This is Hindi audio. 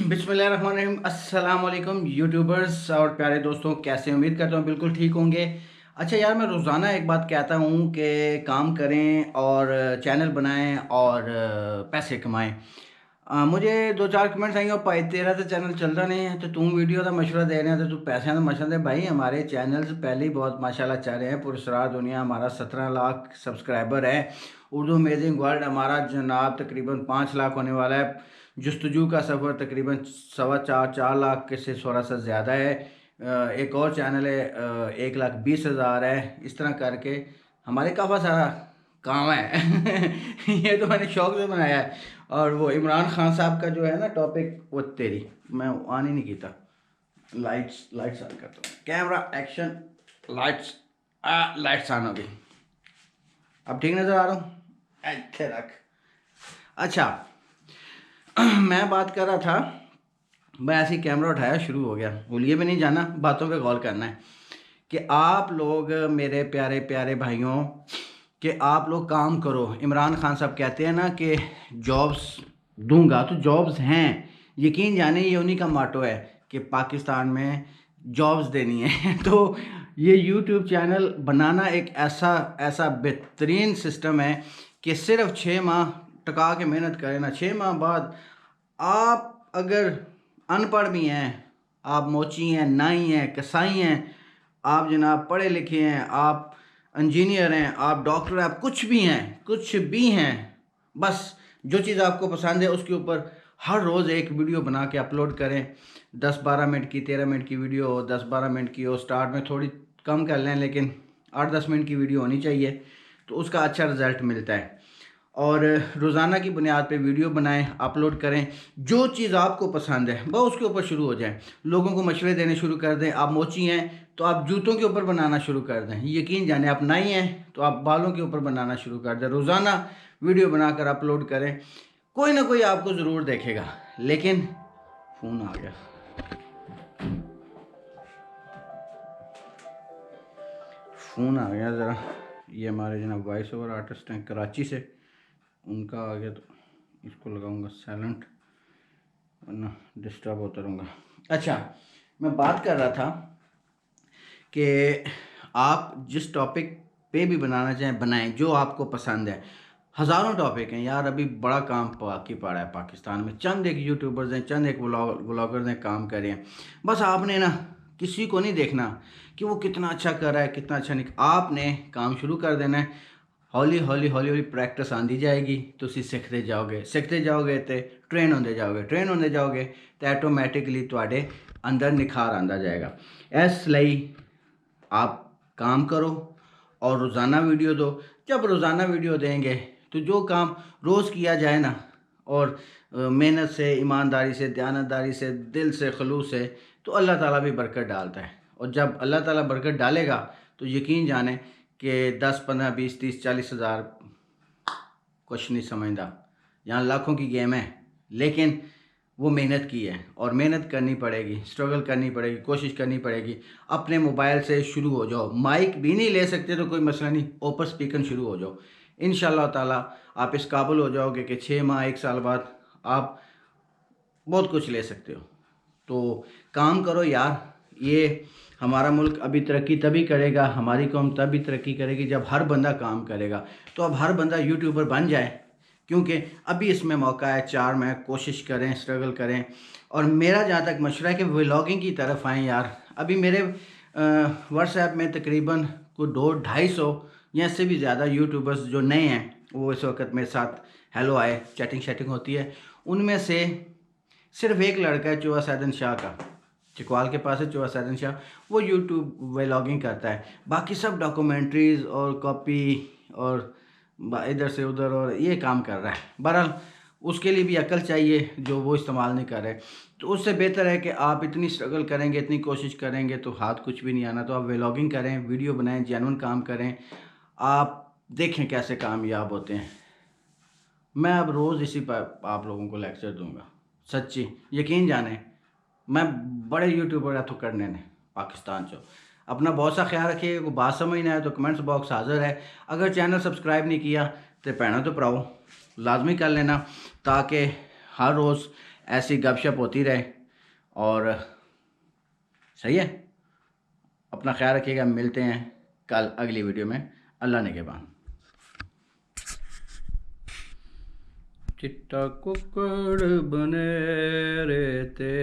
बिस्मिल्लाहिर्रहमानिर्रहीम। अस्सलाम वालेकुम यूट्यूबर्स और प्यारे दोस्तों, कैसे उम्मीद करता हूँ बिल्कुल ठीक होंगे। अच्छा यार, मैं रोज़ाना एक बात कहता हूँ कि काम करें और चैनल बनाएं और पैसे कमाएं। मुझे दो चार कमेंट्स आएंगे, और भाई तेरा तो चैनल चलता नहीं है, तो तू वीडियो का मशवरा दे रहे हैं, तो तू पैसे का मशवरा दे। भाई हमारे चैनल्स पहले ही बहुत माशाल्लाह चल रहे हैं, पुरस्कार दुनिया हमारा 17 लाख सब्सक्राइबर है। उर्दू अमेजिंग वर्ल्ड हमारा जनाब तकरीबन 5 लाख होने वाला है। जस्तजू का सफ़र तकरीबन 4.25 लाख के से थोड़ा सा ज़्यादा है। एक और चैनल है 1,20,000 है। इस तरह करके हमारे काफ़ी सारा काम है। ये तो मैंने शौक से बनाया है। और वो इमरान खान साहब का जो है ना टॉपिक, वो तेरी मैं ऑन ही नहीं किया। लाइट्स लाइट्स ऑन करता हूँ, camera action, lights lights on हो गई। अब ठीक नज़र आ रहा हूँ? अच्छे रख। अच्छा, मैं बात कर रहा था, मैं ऐसे ही कैमरा उठाया, शुरू हो गया। भूलिए भी नहीं जाना, बातों पे गौर करना है कि आप लोग मेरे प्यारे प्यारे भाइयों, कि आप लोग काम करो। इमरान खान साहब कहते हैं ना कि जॉब्स दूंगा, तो जॉब्स हैं। यकीन जाने ये उन्हीं का माटो है कि पाकिस्तान में जॉब्स देनी है। तो ये यूट्यूब चैनल बनाना एक ऐसा ऐसा बेहतरीन सिस्टम है कि सिर्फ 6 माह टका के मेहनत करें ना, 6 माह बाद आप अगर अनपढ़ भी हैं, आप मोची हैं, नाई हैं, कसाई हैं, आप जनाब पढ़े लिखे हैं, आप इंजीनियर हैं, आप डॉक्टर हैं, आप कुछ भी हैं, कुछ भी हैं, बस जो चीज़ आपको पसंद है उसके ऊपर हर रोज़ एक वीडियो बना के अपलोड करें। 10-12 मिनट की, 13 मिनट की वीडियो हो, 10-12 मिनट की हो, स्टार्ट में थोड़ी कम कर लें, लेकिन 8-10 मिनट की वीडियो होनी चाहिए, तो उसका अच्छा रिज़ल्ट मिलता है। और रोज़ाना की बुनियाद पे वीडियो बनाएं, अपलोड करें। जो चीज़ आपको पसंद है बस उसके ऊपर शुरू हो जाएं। लोगों को मशवरे देने शुरू कर दें। आप मोची हैं तो आप जूतों के ऊपर बनाना शुरू कर दें। यकीन जाने, आप नाई हैं तो आप बालों के ऊपर बनाना शुरू कर दें। रोज़ाना वीडियो बनाकर अपलोड करें, कोई ना कोई आपको ज़रूर देखेगा। लेकिन फ़ोन आ गया, फ़ोन आ गया ज़रा। ये हमारे जनाब वॉइस ओवर आर्टिस्ट हैं कराची से, उनका आ गया, तो इसको लगाऊंगा साइलेंट, वरना डिस्टर्ब होता रहूँगा। अच्छा, मैं बात कर रहा था कि आप जिस टॉपिक पे भी बनाना चाहें बनाएं, जो आपको पसंद है। हज़ारों टॉपिक हैं यार, अभी बड़ा काम बाकी पड़ा है पाकिस्तान में। चंद एक यूट्यूबर्स हैं, चंद एक व्लॉगर्स हैं, काम कर रहे हैं। बस आपने ना किसी को नहीं देखना कि वो कितना अच्छा कर रहा है, कितना अच्छा नहीं। आपने काम शुरू कर देना है। हौली हौली हौली हौली प्रैक्टिस आती जाएगी, तो सीखते जाओगे तो ट्रेन होंदे जाओगे, तो ऐटोमैटिकली तुहाडे अंदर निखार आंदा जाएगा। इसलिए आप काम करो और रोज़ाना वीडियो दो। जब रोज़ाना वीडियो देंगे तो जो काम रोज़ किया जाए ना, और मेहनत से, ईमानदारी से, दयानतदारी से, दिल से, खलूस से, तो अल्लाह ताला भी बरकत डालता है। और जब अल्लाह ताला बरकत डालेगा तो यकीन जाने कि 10, 15, 20, 30, 40 हज़ार कुछ नहीं समझदा। यहाँ लाखों की गेम है, लेकिन वो मेहनत की है, और मेहनत करनी पड़ेगी, स्ट्रगल करनी पड़ेगी, कोशिश करनी पड़ेगी। अपने मोबाइल से शुरू हो जाओ। माइक भी नहीं ले सकते तो कोई मसला नहीं, ओपर स्पीकर शुरू हो जाओ। इंशाल्लाह ताला आप इस काबिल हो जाओगे कि 6 माह 1 साल बाद आप बहुत कुछ ले सकते हो। तो काम करो यार। ये हमारा मुल्क अभी तरक्की तभी करेगा, हमारी कौम तभी तरक्की करेगी जब हर बंदा काम करेगा। तो अब हर बंदा यूट्यूबर बन जाए, क्योंकि अभी इसमें मौका है। 4 माह कोशिश करें, स्ट्रगल करें। और मेरा जहाँ तक मशवरा है कि व्लॉगिंग की तरफ आएँ यार। अभी मेरे व्हाट्सएप में तकरीबन को 200-250 या इससे भी ज़्यादा यूट्यूबर्स जो नए हैं, वो इस वक्त मेरे साथ हेलो आए, चैटिंग शैटिंग होती है। उनमें से सिर्फ एक लड़का है, चोआ सैदन शाह का, चिकवाल के पास है चोआ सैदन शाह, वो यूट्यूब व्लॉगिंग करता है। बाकी सब डॉक्यूमेंट्रीज़ और कॉपी और इधर से उधर और ये काम कर रहा है। बहरहाल उसके लिए भी अकल चाहिए जो वो इस्तेमाल नहीं कर रहे। तो उससे बेहतर है कि आप इतनी स्ट्रगल करेंगे, इतनी कोशिश करेंगे तो हाथ कुछ भी नहीं आना। तो आप व्लॉगिंग करें, वीडियो बनाएं, जेन्युइन काम करें, आप देखें कैसे कामयाब होते हैं। मैं अब रोज़ इसी पर आप लोगों को लेक्चर दूंगा, सच्ची यकीन जाने। मैं बड़े यूट्यूबर तो करने ने पाकिस्तान चो। अपना बहुत सा ख्याल रखिएगा। कोई बात समझ ना आए तो कमेंट्स बॉक्स हाज़िर है। अगर चैनल सब्सक्राइब नहीं किया तो भैनों तो भराओ लाजमी कर लेना, ताकि हर रोज़ ऐसी गपशप होती रहे। और सही है, अपना ख्याल रखिएगा। मिलते हैं कल अगली वीडियो में। अल्लाह ने के बाद। चिट्टा कुक्कड़ बने रहते।